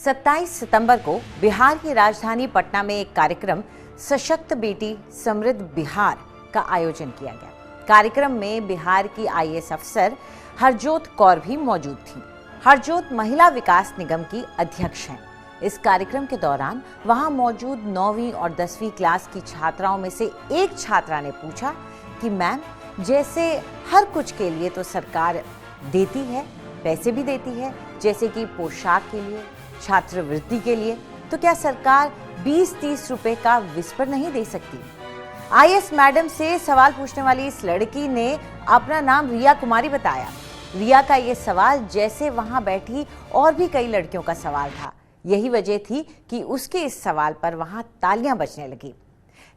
27 सितंबर को बिहार की राजधानी पटना में एक कार्यक्रम सशक्त बेटी समृद्ध बिहार का आयोजन किया गया। कार्यक्रम में बिहार की आईएएस अफसर हरजोत कौर भी मौजूद थी। हरजोत महिला विकास निगम की अध्यक्ष हैं। इस कार्यक्रम के दौरान वहां मौजूद 9वीं और 10वीं क्लास की छात्राओं में से एक छात्रा ने पूछा कि मैम, जैसे हर कुछ के लिए तो सरकार देती है, पैसे भी देती है, जैसे कि पोशाक के लिए, छात्रवृत्ति के लिए, तो क्या सरकार 20-30 रुपए का विस्पर नहीं दे सकती? आईएएस मैडम से सवाल पूछने वाली इस लड़की ने अपना नाम रिया कुमारी बताया। रिया का ये सवाल जैसे वहां बैठी और भी कई लड़कियों का सवाल था। यही वजह थी कि उसके इस सवाल पर वहां तालियां बजने लगी।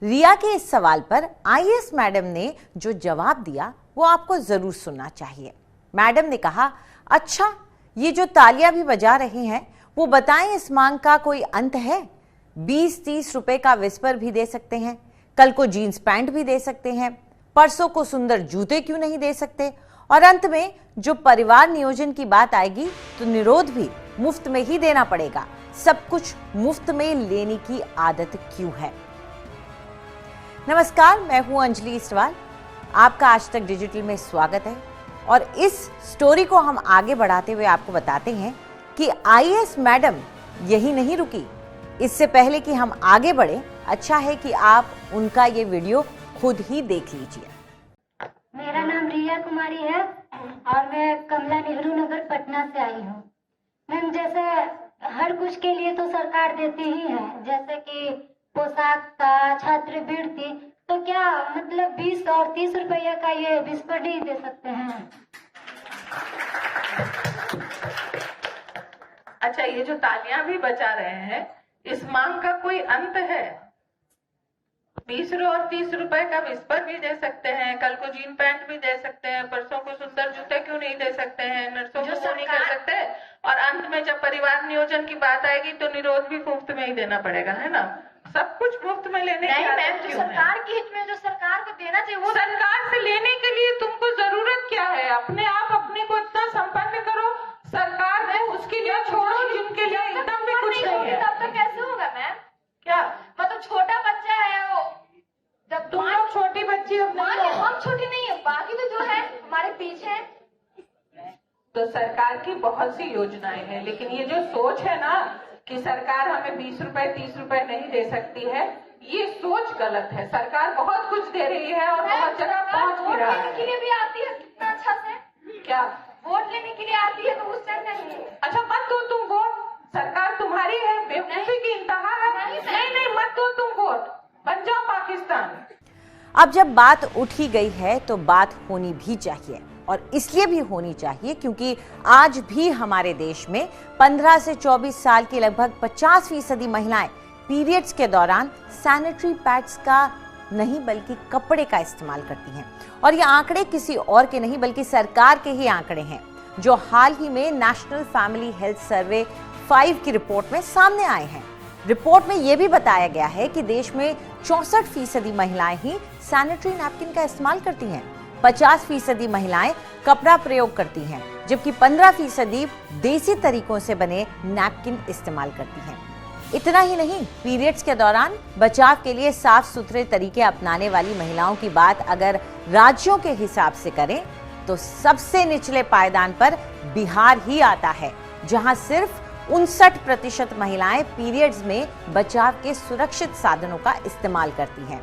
रिया के इस सवाल पर आईएएस मैडम ने जो जवाब दिया वो आपको जरूर सुनना चाहिए। मैडम ने कहा, अच्छा, ये जो तालियां भी बजा रहे हैं वो बताएं, इस मांग का कोई अंत है? 20-30 रुपए का विस्पर भी दे सकते हैं, कल को जीन्स पैंट भी दे सकते हैं, परसों को सुंदर जूते क्यों नहीं दे सकते? और अंत में जो परिवार नियोजन की बात आएगी तो निरोध भी मुफ्त में ही देना पड़ेगा। सब कुछ मुफ्त में लेने की आदत क्यों है? नमस्कार, मैं हूं अंजलि इस्टवाल। आपका आज तक डिजिटल में स्वागत है और इस स्टोरी को हम आगे बढ़ाते हुए आपको बताते हैं कि आईएएस मैडम यही नहीं रुकी। इससे पहले कि हम आगे बढ़े, अच्छा है कि आप उनका ये वीडियो खुद ही देख लीजिए। मेरा नाम रिया कुमारी है और मैं कमला नेहरू नगर पटना से आई हूँ। मैम, जैसे हर कुछ के लिए तो सरकार देती ही है, जैसे कि पोशाक का, छात्रवृत्ति, तो क्या मतलब 20 और 30 रुपया का ये विस्पर नहीं दे सकते हैं? अच्छा, ये जो तालियां भी बजा रहे हैं, इस मांग का कोई अंत है? 20 और 30 रुपए का विस्पर भी दे सकते हैं, कल को जीन पैंट भी दे सकते हैं, परसों को सुंदर जूते क्यों नहीं दे सकते हैं, नर्सों को क्यों नहीं कर सकते? और अंत में जब परिवार नियोजन की बात आएगी तो निरोध भी मुफ्त में ही देना पड़ेगा, है ना? सब कुछ मुफ्त में लेने की आदत क्यों है? सरकार के हित में जो सरकार को देना चाहिए वो सरकार से लेने के लिए तुमको जरूरत क्या है? अपने आप अपने को इतना संपन्न करो, सरकार है उसके लिए छोड़ो जिनके लिए एकदम भी कुछ नहीं है। तब तो कैसे होगा मैम? क्या मतलब छोटा बच्चा है वो, जब तुम लोग छोटी बच्ची हो? हम छोटी नहीं है, बाकी तो जो है हमारे पीछे है। तो सरकार की बहुत सी योजनाएं हैं, लेकिन ये जो सोच है ना कि सरकार हमें 20 रुपए 30 रुपए नहीं दे सकती है, ये सोच गलत है। सरकार बहुत कुछ दे रही है और बहुत जगह पहुंच भी रहा है। वोट लेने के लिए भी आती है कितना अच्छा से। क्या वोट लेने के लिए आती है तो उससे नहीं? अच्छा, मत दो तुम वोट, सरकार तुम्हारी है, बेवकूफी की इंतहा है। नहीं, मत दो तुम वोट, बन जाओ पाकिस्तान। अब जब बात उठ ही गई है तो बात होनी भी चाहिए, और इसलिए भी होनी चाहिए क्योंकि आज भी हमारे देश में 15 से 24 साल की लगभग 50% महिलाएं पीरियड्स के दौरान सैनिटरी पैड्स का नहीं बल्कि कपड़े का इस्तेमाल करती हैं। और ये आंकड़े किसी और के नहीं बल्कि सरकार के ही आंकड़े हैं, जो हाल ही में नेशनल फैमिली हेल्थ सर्वे 5 की रिपोर्ट में सामने आए हैं। रिपोर्ट में यह भी बताया गया है कि देश में 64% महिलाएं ही सैनिटरी नैपकिन का इस्तेमाल करती हैं, 50% महिलाएं कपड़ा प्रयोग करती हैं, जबकि 15% देसी तरीकों से बने नैपकिन इस्तेमाल करती हैं। इतना ही नहीं, पीरियड्स के दौरान बचाव के लिए साफ सुथरे तरीके अपनाने वाली महिलाओं की बात अगर राज्यों के हिसाब से करें तो सबसे निचले पायदान पर बिहार ही आता है, जहां सिर्फ 59% महिलाएं पीरियड्स में बचाव के सुरक्षित साधनों का इस्तेमाल करती हैं।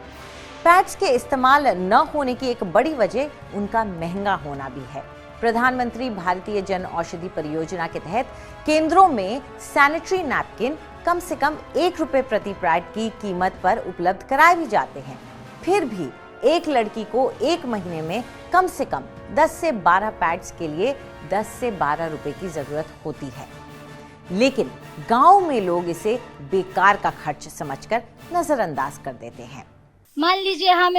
पैड्स के इस्तेमाल न होने की एक बड़ी वजह उनका महंगा होना भी है। प्रधानमंत्री भारतीय जन औषधि परियोजना के तहत केंद्रों में सैनिटरी नैपकिन कम से कम 1 रुपए प्रति पैड की कीमत पर उपलब्ध कराए भी जाते हैं। फिर भी एक लड़की को एक महीने में कम से कम 10 से 12 पैड्स के लिए 10 से 12 रुपए की जरूरत होती है, लेकिन गांव में लोग इसे बेकार का खर्च समझकर नजरअंदाज कर देते हैं। मान लीजिए हम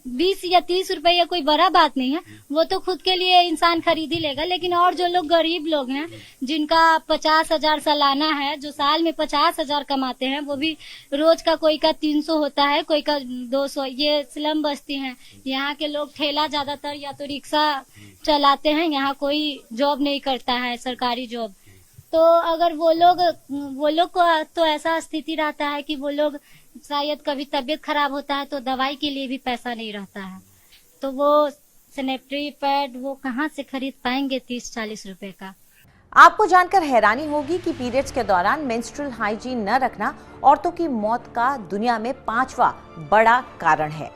20 या 30 रुपए या कोई बड़ा बात नहीं है, वो तो खुद के लिए इंसान खरीद ही लेगा, लेकिन और जो लोग गरीब लोग हैं जिनका 50,000 सालाना है, जो साल में 50,000 कमाते हैं, वो भी रोज का कोई का 300 होता है, कोई का 200। ये स्लम बस्ती हैं, यहाँ के लोग ठेला ज्यादातर या तो रिक्शा चलाते हैं, यहाँ कोई जॉब नहीं करता है सरकारी जॉब। तो अगर वो लोग को तो ऐसा स्थिति रहता है कि वो लोग शायद कभी तबीयत खराब होता है तो दवाई के लिए भी पैसा नहीं रहता है, तो वो सैनिटरी पैड वो कहाँ से खरीद पाएंगे 30-40 रुपए का। आपको जानकर हैरानी होगी कि पीरियड्स के दौरान मेंस्ट्रुअल हाइजीन न रखना औरतों की मौत का दुनिया में 5वां बड़ा कारण है।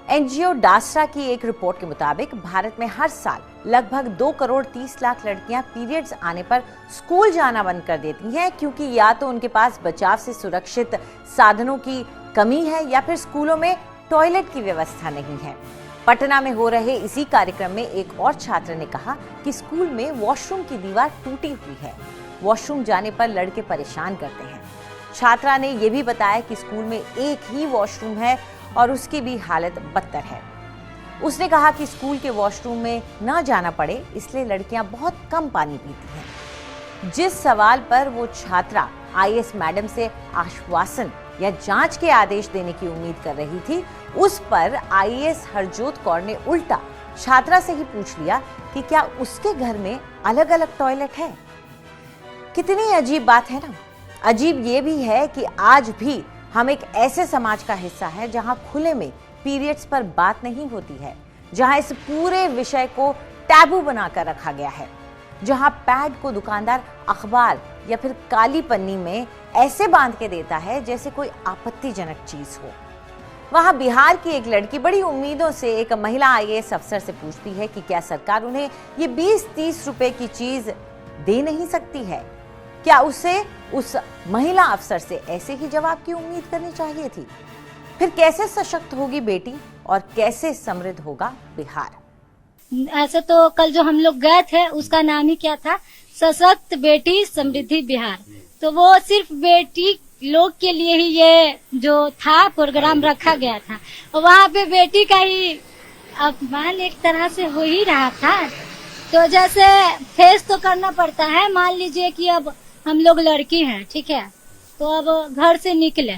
एनजीओ डासरा की एक रिपोर्ट के मुताबिक भारत में हर साल लगभग 2 करोड़ 30 लाख लड़कियां पीरियड्स आने पर स्कूल जाना बंद कर देती हैं, क्योंकि या तो उनके पास बचाव से सुरक्षित साधनों की कमी है या फिर स्कूलों में टॉयलेट की व्यवस्था नहीं है। पटना में हो रहे इसी कार्यक्रम में एक और छात्र ने कहा कि स्कूल में वॉशरूम की दीवार टूटी हुई है, वॉशरूम जाने पर लड़के परेशान करते हैं। छात्रा ने यह भी बताया कि स्कूल में एक ही वॉशरूम है और उसकी भी हालत बदतर है। उसने कहा कि स्कूल के वॉशरूम में न जाना पड़े इसलिए लड़कियां बहुत कम पानी पीती हैं। जिस सवाल पर वो छात्रा आईएएस मैडम से आश्वासन या जांच के आदेश देने की उम्मीद कर रही थी, उस पर आईएएस हरजोत कौर ने उल्टा छात्रा से ही पूछ लिया कि क्या उसके घर में अलग अलग टॉयलेट है। कितनी अजीब बात है ना। अजीब ये भी है कि आज भी हम एक ऐसे समाज का हिस्सा है जहां खुले में पीरियड्स पर बात नहीं होती है, जहां इस पूरे विषय को टैबू बनाकर रखा गया है, जहां पैड को दुकानदार अखबार या फिर काली पन्नी में ऐसे बांध के देता है जैसे कोई आपत्तिजनक चीज हो। वहां बिहार की एक लड़की बड़ी उम्मीदों से एक महिला आईएएस अफसर से पूछती है कि क्या सरकार उन्हें ये 20-30 रुपए की चीज दे नहीं सकती है। क्या उसे उस महिला अफसर से ऐसे ही जवाब की उम्मीद करनी चाहिए थी? फिर कैसे सशक्त होगी बेटी और कैसे समृद्ध होगा बिहार? ऐसे तो कल जो हम लोग गए थे उसका नाम ही क्या था, सशक्त बेटी समृद्धि बिहार। तो वो सिर्फ बेटी लोग के लिए ही ये जो था प्रोग्राम रखा गया था, वहाँ पे बेटी का ही अपमान एक तरह से हो ही रहा था। तो जैसे फेस तो करना पड़ता है, मान लीजिए कि अब हम लोग लड़की हैं, ठीक है, तो अब घर से निकले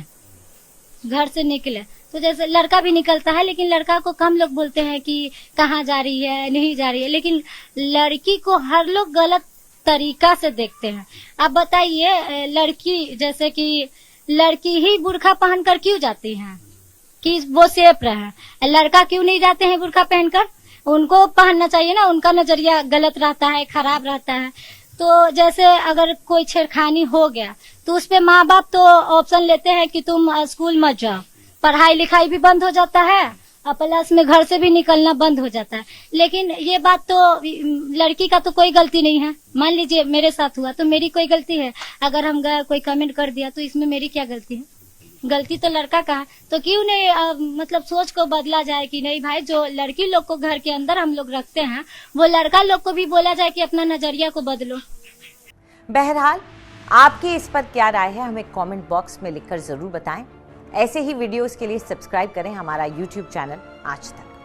तो जैसे लड़का भी निकलता है, लेकिन लड़का को कम लोग बोलते हैं कि कहाँ जा रही है, नहीं जा रही है, लेकिन लड़की को हर लोग गलत तरीका से देखते हैं। अब बताइए, लड़की जैसे कि लड़की ही बुर्खा पहनकर क्यों जाती हैं कि वो सेफ रहे, लड़का क्यों नहीं जाते हैं बुर्खा पहनकर? उनको पहनना चाहिए ना, उनका नजरिया गलत रहता है, खराब रहता है। तो जैसे अगर कोई छेड़खानी हो गया तो उस पे माँ बाप तो ऑप्शन लेते हैं कि तुम स्कूल मत जाओ, पढ़ाई लिखाई भी बंद हो जाता है और प्लस में घर से भी निकलना बंद हो जाता है। लेकिन ये बात तो लड़की का तो कोई गलती नहीं है। मान लीजिए मेरे साथ हुआ तो मेरी कोई गलती है, अगर हम गए कोई कमेंट कर दिया तो इसमें मेरी क्या गलती है? गलती तो लड़का का है। तो क्यों नहीं मतलब सोच को बदला जाए कि नहीं भाई, जो लड़की लोग को घर के अंदर हम लोग रखते हैं वो लड़का लोग को भी बोला जाए कि अपना नजरिया को बदलो। बहरहाल आपकी इस पर क्या राय है हमें कमेंट बॉक्स में लिखकर जरूर बताएं। ऐसे ही वीडियोस के लिए सब्सक्राइब करें हमारा YouTube चैनल आज तक।